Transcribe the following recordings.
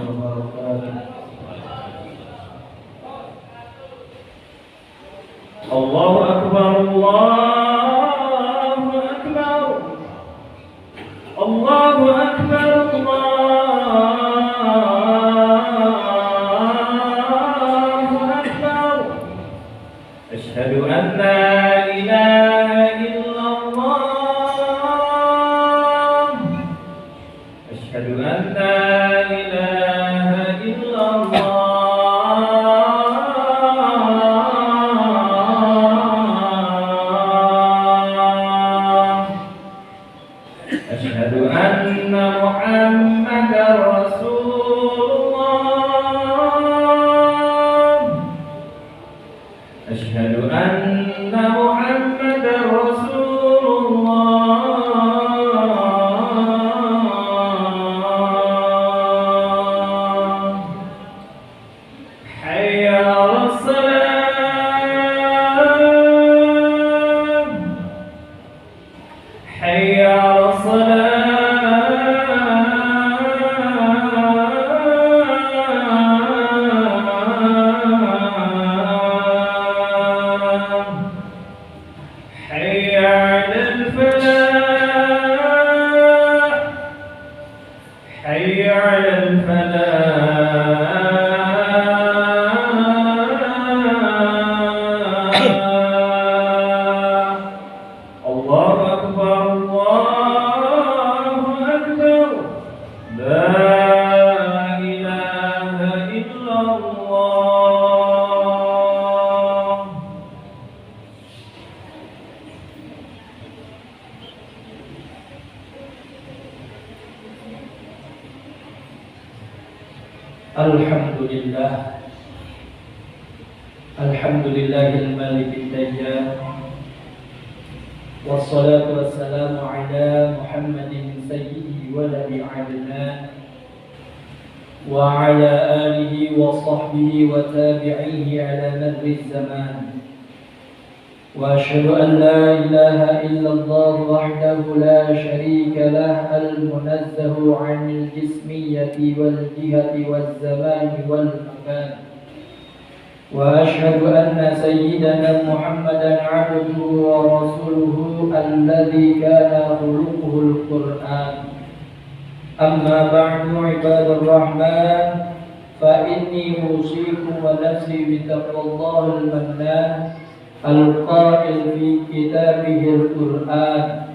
وبركاته. الله أكبر الله أكبر الله أكبر الله أكبر. أشهد أن لا إله إلا الله. أشهد أن لا إله إلا الله. أشهد أن محمدا رسول الله. أشهد أن محمدا رسول الله. حي على الصلاة. حي على الصلاة. حي على الفلاح. حي على الفلاح. الله أكبر الله أكبر. لا إله إلا الله. Alhamdulillah. Alhamdulillahil malikid dajjal. Wassalatu wassalamu ala Muhammadin sayyidi waladi adnan wa ala alihi wa sahbihi wa tabi'ihi ala madri zaman. Wa asyhadu an la ilaha illallah wahdahu la syarika lah al-munazzahu 'anil jismiyyati wal jihati waz zamani wal makan. Wa asyhadu anna sayyidana Muhammadan 'abduhu wa rasuluhu alladzi kana khuluquhul Qur'an. Amma ba'du, ibadur rahman, fa inni usikum wa nafsi bi taqwallahil mannan al-qa'il fi kitabihil Qur'an.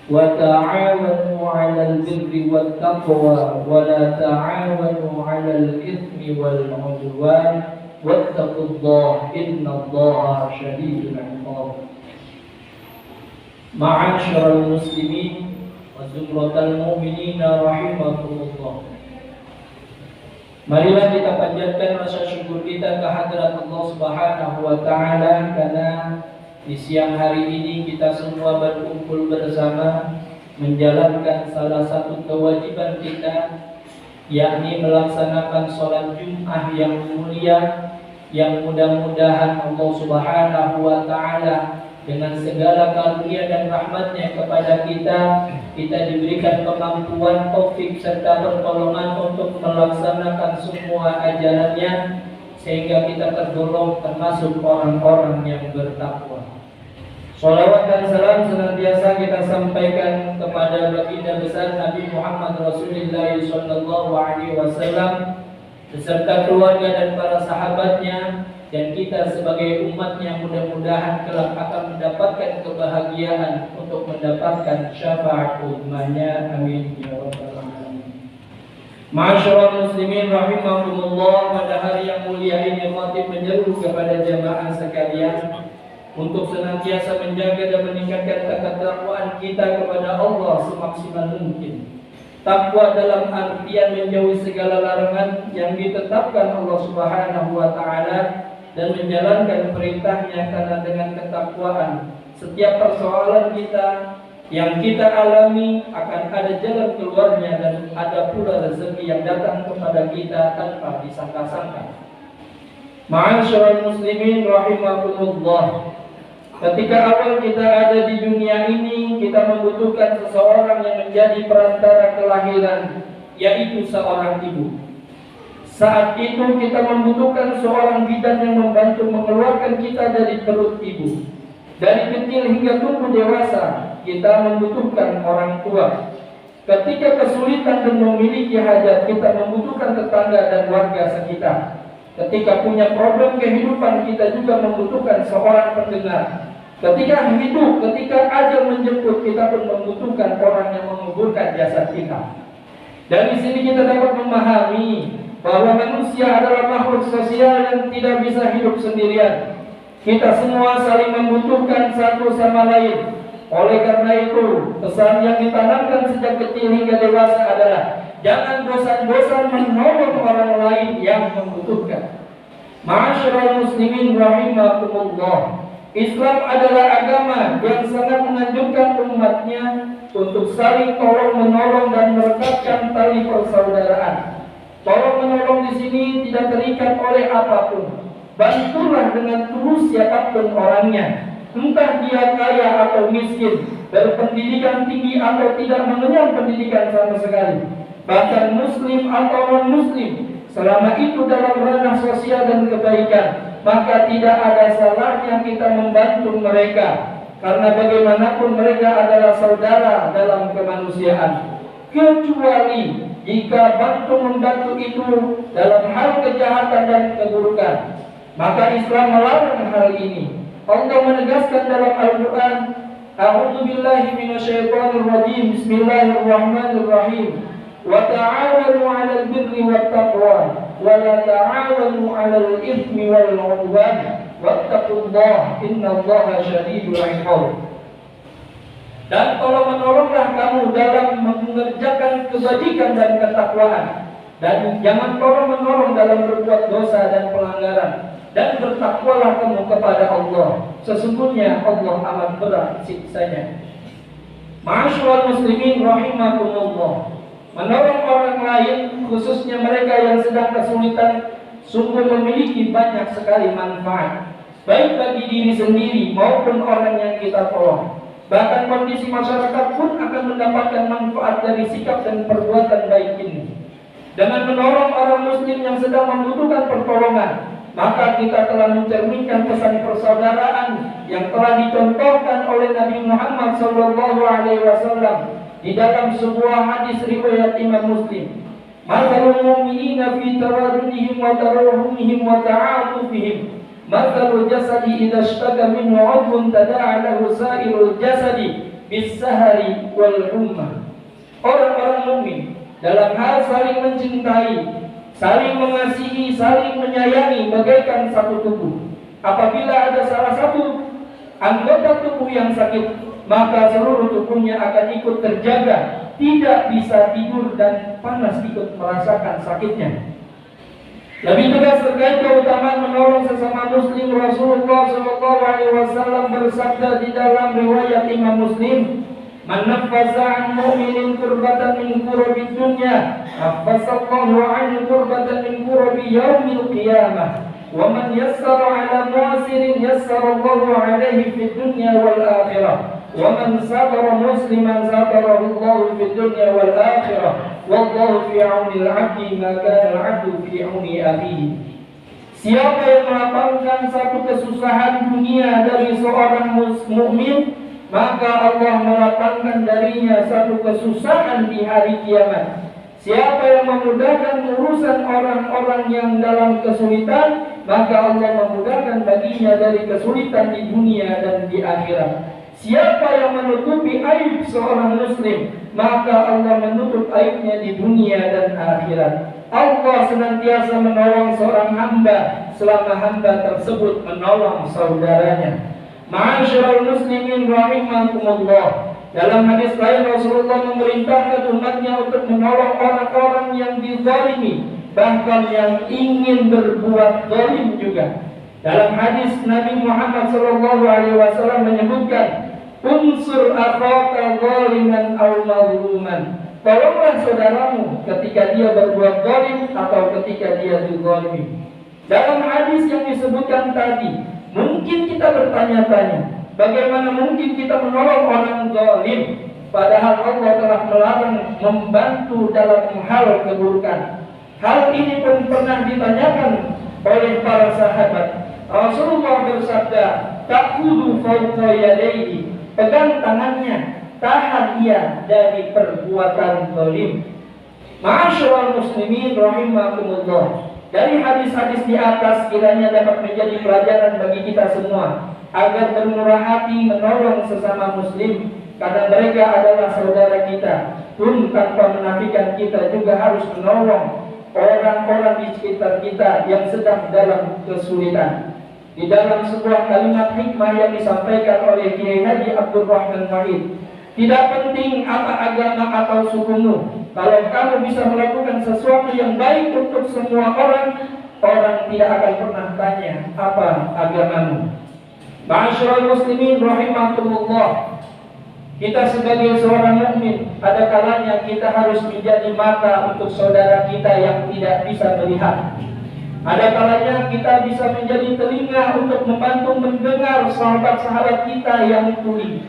Wa ta'awanu 'alal birri wat taqwa wa la ta'awanu 'alal itsmi wal 'udwan. Wattaqullah innallaha syadidul 'iqab. Ma'asyiral muslimin wa zumratal mu'minina rahimakumullah. Marilah kita panjatkan rasa syukur kita kehadirat Allah Subhanahu wa taala karena di siang hari ini kita semua berkumpul bersama menjalankan salah satu kewajiban kita, yakni melaksanakan sholat Jum'ah yang mulia, yang mudah-mudahan Allah Subhanahu wa taala dengan segala karunia dan rahmatnya kepada kita diberikan kemampuan, taufik serta pertolongan untuk melaksanakan semua ajarannya, sehingga kita tergolong termasuk orang-orang yang bertakwa. Shalawat dan salam senantiasa kita sampaikan kepada baginda besar Nabi Muhammad Rasulullah sallallahu alaihi wasallam beserta keluarga dan para sahabatnya, dan kita sebagai umatnya mudah-mudahan kelak akan mendapatkan kebahagiaan untuk mendapatkan syafaat umatnya. Amin ya rabbal alamin. Ma'asyiral muslimin rahimakumullah, pada hari yang mulia ini khatib menyeru kepada jamaah sekalian untuk senantiasa menjaga dan meningkatkan ketakwaan kita kepada Allah semaksimal mungkin. Takwa dalam artian menjauhi segala larangan yang ditetapkan Allah Subhanahu wa taala dan menjalankan perintahnya, karena dengan ketakwaan setiap persoalan kita yang kita alami akan ada jalan keluarnya, dan ada pula rezeki yang datang kepada kita tanpa disangka-sangka. Ma'asyiral muslimin rahimakumullah. Ketika awal kita ada di dunia ini, kita membutuhkan seseorang yang menjadi perantara kelahiran, yaitu seorang ibu. Saat itu kita membutuhkan seorang bidan yang membantu mengeluarkan kita dari perut ibu. Dari kecil hingga tumbuh dewasa, kita membutuhkan orang tua. Ketika kesulitan dan memiliki hajat, kita membutuhkan tetangga dan warga sekitar. Ketika punya problem kehidupan, kita juga membutuhkan seorang pendengar. Ketika hidup, ketika ajal menjemput, kita pun membutuhkan orang yang menguburkan jasad kita. Dari sini kita dapat memahami bahwa manusia adalah makhluk sosial yang tidak bisa hidup sendirian. Kita semua saling membutuhkan satu sama lain. Oleh karena itu, pesan yang ditanamkan sejak kecil hingga dewasa adalah jangan bosan-bosan menolong orang lain yang membutuhkan. Ma'asyiral muslimin rahimakumullah. Islam adalah agama yang sangat menganjurkan umatnya untuk saling tolong-menolong dan merekatkan tali persaudaraan. Tolong-menolong di sini tidak terikat oleh apapun. Bantulah dengan tulus siapapun orangnya, entah dia kaya atau miskin, berpendidikan tinggi atau tidak mengenyam pendidikan sama sekali, bahkan muslim atau non-muslim, selama itu dalam ranah sosial dan kebaikan, maka tidak ada salahnya kita membantu mereka, karena bagaimanapun mereka adalah saudara dalam kemanusiaan. Kecuali jika bantu-membantu itu dalam hal kejahatan dan keburukan, maka Islam melarang hal ini. Allah menegaskan dalam Al-Quran, A'udzu billahi minasyaitonir rajim. Bismillahirrahmanirrahim. Wa ta'awanu 'alal birri wat taqwa wa la ta'awanu 'alal itsmi wal 'udwan wattaqullaha innallaha syadidul 'iqab. Dan tolong-menolonglah kamu dalam mengerjakan kebajikan dan ketakwaan, dan jangan tolong-menolong dalam berbuat dosa dan pelanggaran, dan bertakwalah kamu kepada Allah. Sesungguhnya Allah amat berat siksanya. Ma'asyiral muslimin rahimakumullah. Menolong orang lain, khususnya mereka yang sedang kesulitan, sungguh memiliki banyak sekali manfaat, baik bagi diri sendiri maupun orang yang kita tolong. Bahkan kondisi masyarakat pun akan mendapatkan manfaat dari sikap dan perbuatan baik ini. Dengan menolong orang muslim yang sedang membutuhkan pertolongan, maka kita telah mencerminkan pesan persaudaraan yang telah dicontohkan oleh Nabi Muhammad SAW di dalam sebuah hadis riwayat Imam Muslim. Mathalul mu'minina fi tawaddihim wa tarahumihim wa ta'atufihim mathalul jasadi idza ishtaka minhu 'udwun tada'a lahu sa'irul jasadi bis-sahari wal humma. Orang-orang mukmin dalam hal saling mencintai, saling mengasihi, saling menyayangi bagaikan satu tubuh. Apabila ada salah satu anggota tubuh yang sakit, maka seluruh tubuhnya akan ikut terjaga, tidak bisa tidur dan panas ikut merasakan sakitnya. Lebih tegas terkait keutamaan menolong sesama muslim, Rasulullah SAW bersabda di dalam riwayat Imam Muslim, "Man nafasa 'an mu'minin kurbatan min kurabi dunya, nafasallahu 'an kurbatan min kurabi yaumil qiyamah. Wa man yassara 'ala mu'sirin yassarallahu 'alaihi fid dunya wal akhirah. Wa man sabara musliman sabarahu Allahu fid dunya wal akhirah. Wallahu fi 'aunil 'abdi ma kana 'abdu fi 'auni akhihi." Siapa yang melapangkan satu kesusahan dunia dari seorang mukmin, maka Allah melapangkan darinya satu kesusahan di hari kiamat. Siapa yang memudahkan urusan orang-orang yang dalam kesulitan, maka Allah memudahkan baginya dari kesulitan di dunia dan di akhirat. Siapa yang menutupi aib seorang muslim, maka Allah menutup aibnya di dunia dan akhirat. Allah senantiasa menolong seorang hamba selama hamba tersebut menolong saudaranya. Ma'asyiral muslimin rahimakumullah. Dalam hadis lain Rasulullah memerintahkan umatnya untuk menolong orang-orang yang dizalimi, bahkan yang ingin berbuat zalim juga. Dalam hadis Nabi Muhammad SAW menyebutkan, "Unsur akhaka zaliman aw mazluman." Tolonglah saudaramu ketika dia berbuat zalim atau ketika dia dizalimi. Dalam hadis yang disebutkan tadi, mungkin kita bertanya-tanya, bagaimana mungkin kita menolong orang zalim, padahal Allah telah melarang membantu dalam hal keburukan. Hal ini pun pernah ditanyakan oleh para sahabat. Rasulullah bersabda, "Ta'khudhu fawqa yadayhi." Pegang tangannya, tahan ia dari perbuatan zalim. Ma'asyiral muslimin rahimakumullah. Dari hadis-hadis di atas kiranya dapat menjadi pelajaran bagi kita semua agar bermurah hati menolong sesama muslim, karena mereka adalah saudara kita. Pun tanpa menafikan kita juga harus menolong orang-orang di sekitar kita yang sedang dalam kesulitan. Di dalam sebuah kalimat hikmah yang disampaikan oleh Kiai Haji Abdul Rahman Wahid, tidak penting apa agama atau sukumu, kalau kamu bisa melakukan sesuatu yang baik untuk semua orang, orang tidak akan pernah tanya apa agamamu. Ma'asyiral muslimin rahimakumullah. Kita sebagai seorang mukmin, ada kalanya kita harus menjadi mata untuk saudara kita yang tidak bisa melihat. Ada kalanya kita bisa menjadi telinga untuk membantu mendengar sahabat-sahabat kita yang tuli.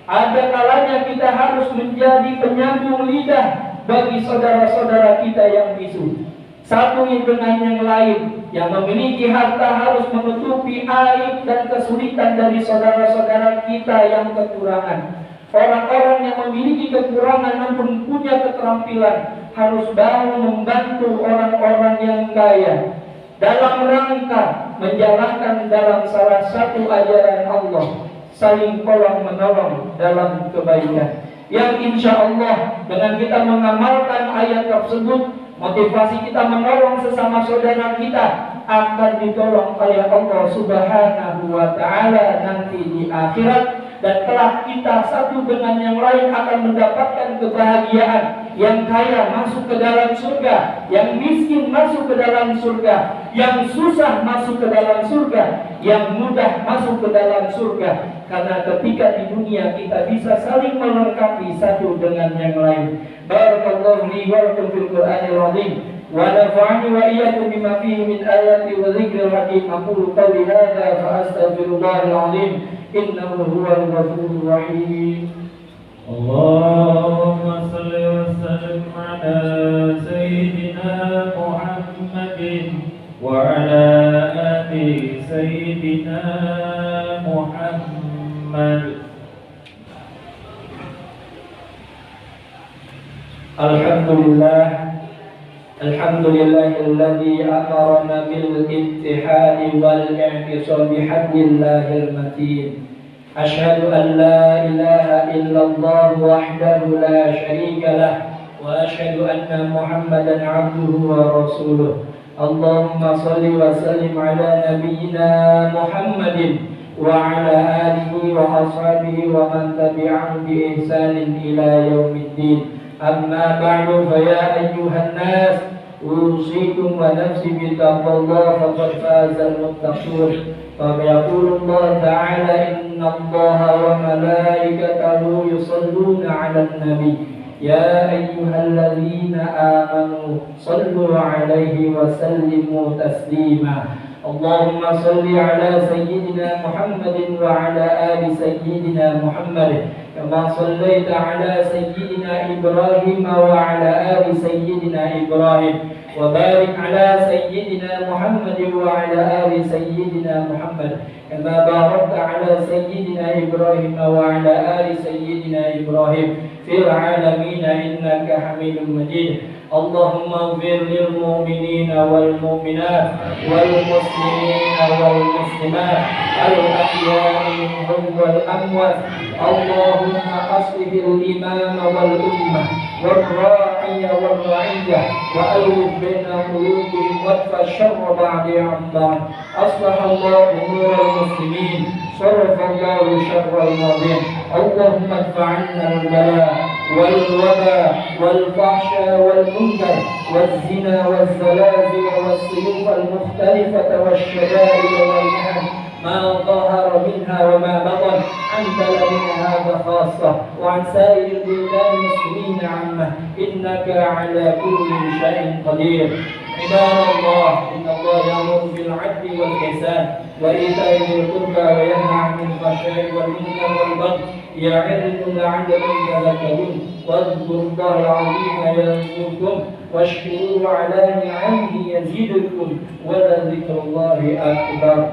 Ada kalanya kita harus menjadi penyambung lidah bagi saudara-saudara kita yang bisu. Satu dengan yang lain, yang memiliki harta harus menutupi aib dan kesulitan dari saudara-saudara kita yang kekurangan. Orang-orang yang memiliki kekurangan namun punya keterampilan harus mau membantu orang-orang yang kaya dalam rangka menjalankan dalam salah satu ajaran Allah, saling tolong menolong dalam kebaikan. Yang insya Allah dengan kita mengamalkan ayat tersebut, motivasi kita menolong sesama saudara kita akan ditolong oleh Allah Subhanahu wa Ta'ala nanti di akhirat. Dan telah kita satu dengan yang lain akan mendapatkan kebahagiaan. Yang kaya masuk ke dalam surga, yang miskin masuk ke dalam surga, yang susah masuk ke dalam surga, yang mudah masuk ke dalam surga. Karena ketika di dunia kita bisa saling melengkapi satu dengan yang lain. Barakallahu li wa lakum fil Qur'anil azim. ونفعني وإياكم بما فيه من آيات وذكر الحكيم. أقول قولي هذا فأستغفر الله العظيم إنه هو الغفور الرحيم. اللهم صل وسلم على سيدنا محمد وعلى آل سيدنا محمد. الحمد لله الذي أمرنا بالاتحاد والاعتصام بحبل الله المتين. أشهد أن لا إله إلا الله وحده لا شريك له وأشهد أن محمدا عبده ورسوله. اللهم صل وسلم على نبينا محمد وعلى آله وأصحابه ومن تبعهم بإحسان إلى يوم الدين. أما بعد فيا أيها الناس أوصيكم ونفسي بتقوى الله فقد فاز المتقون. فيقول الله تعالى إن الله وملائكته يصلون على النبي يا أيها الذين آمنوا صلوا عليه وسلموا تسليما. اللهم صل على سيدنا محمد وعلى آل سيدنا محمد كما صليت على سيدنا إبراهيم وعلى آل سيدنا إبراهيم وبارك على سيدنا محمد وعلى آل سيدنا محمد كما باركت على سيدنا إبراهيم وعلى آل سيدنا إبراهيم في العالمين إنك حميد مجيد. اللهم اغفر للمؤمنين والمؤمنات والمسلمين والمسلمات الأحياء منهم والأموات. اللهم أصلح الإمام والأمة والراعي والرعية وألف بين قلوبهم وادفع الشر بعد عن بعد. أصلح الله أمور المسلمين صرف الله شر الماضين. اللهم ادفع عنا البلاء والوباء والفحشاء والمنكر والزنا والزلازل والسيوف المختلفة والشدائد والمحن ما ظهر منها وما بطن عن بلدنا هذا خاصة وعن سائر البلدان المسلمين عامة إنك على كل شيء قدير. عباد الله إن الله يأمر بالعدل والإحسان وإيتاء ذي القربى وينهى عن الفحشاء والمنكر والبغي يعظكم لعلكم تذكرون واذكروا الله العظيم يذكركم واشكروه على نعمه يزيدكم ولذكر الله أكبر